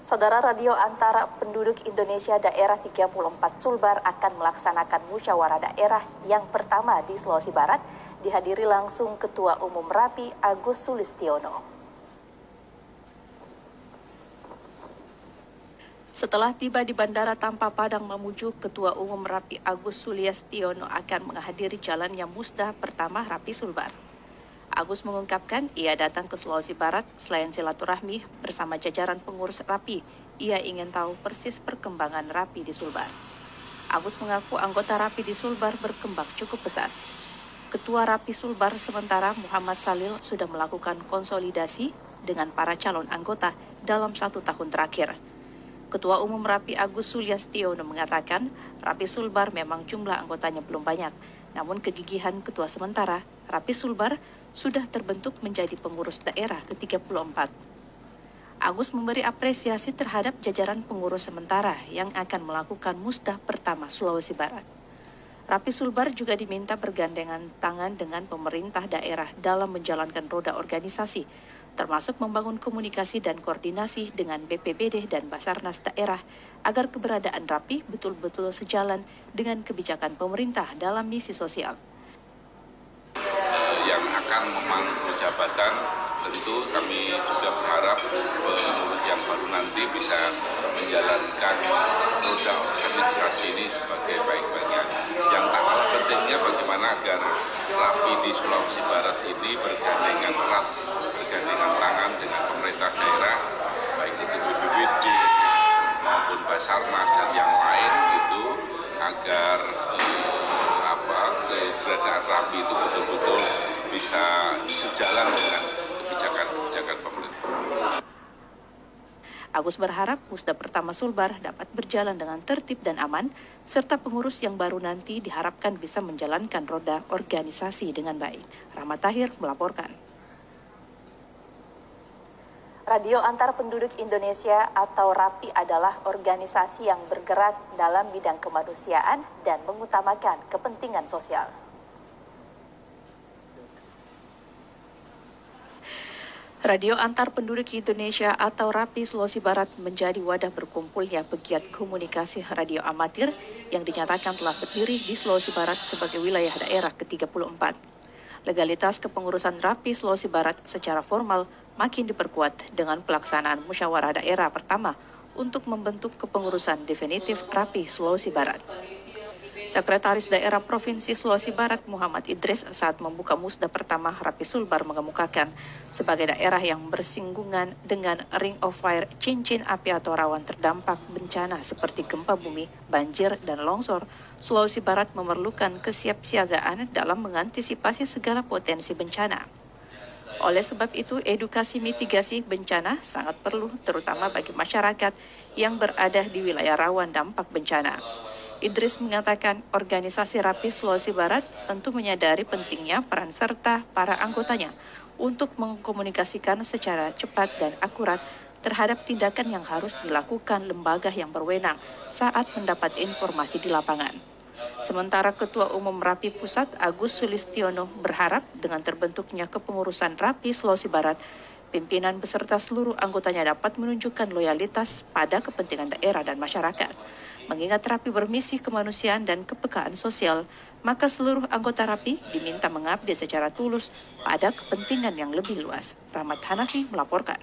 Saudara, radio antara penduduk Indonesia daerah 34 Sulbar akan melaksanakan musyawarah daerah yang pertama di Sulawesi Barat, dihadiri langsung Ketua Umum RAPI Agus Sulistiono. Setelah tiba di Bandara Tampa Padang Mamuju, Ketua Umum RAPI Agus Sulistiono akan menghadiri jalannya musda pertama RAPI Sulbar. Agus mengungkapkan ia datang ke Sulawesi Barat selain silaturahmi bersama jajaran pengurus RAPI, ia ingin tahu persis perkembangan RAPI di Sulbar. Agus mengaku anggota RAPI di Sulbar berkembang cukup pesat. Ketua RAPI Sulbar sementara Muhammad Salil sudah melakukan konsolidasi dengan para calon anggota dalam 1 tahun terakhir. Ketua Umum RAPI Agus Sulistiono mengatakan RAPI Sulbar memang jumlah anggotanya belum banyak, namun kegigihan Ketua sementara RAPI Sulbar sudah terbentuk menjadi pengurus daerah ke-34. Agus memberi apresiasi terhadap jajaran pengurus sementara yang akan melakukan musda pertama Sulawesi Barat. RAPI Sulbar juga diminta bergandengan tangan dengan pemerintah daerah dalam menjalankan roda organisasi, termasuk membangun komunikasi dan koordinasi dengan BPBD dan Basarnas daerah agar keberadaan RAPI betul-betul sejalan dengan kebijakan pemerintah dalam misi sosial. Yang akan memangku jabatan, tentu kami juga berharap pengurus yang baru nanti bisa menjalankan roda organisasi ini sebagai baik-baiknya. Yang tak kalah pentingnya bagaimana agar RAPI di Sulawesi Barat ini bergandengan erat, bergandengan tangan dengan pemerintah daerah, baik itu BPBD maupun Basarnas dan yang lain itu, agar keberadaan RAPI itu betul-betul bisa sejalan dengan kebijakan pemerintah. Agus berharap musda pertama Sulbar dapat berjalan dengan tertib dan aman, serta pengurus yang baru nanti diharapkan bisa menjalankan roda organisasi dengan baik. Rahmat Tahir melaporkan. Radio Antar Penduduk Indonesia atau RAPI adalah organisasi yang bergerak dalam bidang kemanusiaan dan mengutamakan kepentingan sosial. Radio Antar Penduduk Indonesia atau RAPI Sulawesi Barat menjadi wadah berkumpulnya pegiat komunikasi radio amatir yang dinyatakan telah berdiri di Sulawesi Barat sebagai wilayah daerah ke-34. Legalitas kepengurusan RAPI Sulawesi Barat secara formal makin diperkuat dengan pelaksanaan musyawarah daerah pertama untuk membentuk kepengurusan definitif RAPI Sulawesi Barat. Sekretaris Daerah Provinsi Sulawesi Barat Muhammad Idris saat membuka musda pertama RAPI Sulbar mengemukakan sebagai daerah yang bersinggungan dengan Ring of Fire, cincin api atau rawan terdampak bencana seperti gempa bumi, banjir, dan longsor, Sulawesi Barat memerlukan kesiapsiagaan dalam mengantisipasi segala potensi bencana. Oleh sebab itu, edukasi mitigasi bencana sangat perlu terutama bagi masyarakat yang berada di wilayah rawan dampak bencana. Idris mengatakan organisasi RAPI Sulawesi Barat tentu menyadari pentingnya peran serta para anggotanya untuk mengkomunikasikan secara cepat dan akurat terhadap tindakan yang harus dilakukan lembaga yang berwenang saat mendapat informasi di lapangan. Sementara Ketua Umum RAPI Pusat Agus Sulistiono berharap dengan terbentuknya kepengurusan RAPI Sulawesi Barat, pimpinan beserta seluruh anggotanya dapat menunjukkan loyalitas pada kepentingan daerah dan masyarakat. Mengingat RAPI bermisi kemanusiaan dan kepekaan sosial, maka seluruh anggota RAPI diminta mengabdi secara tulus pada kepentingan yang lebih luas. Rahmat Hanafi melaporkan.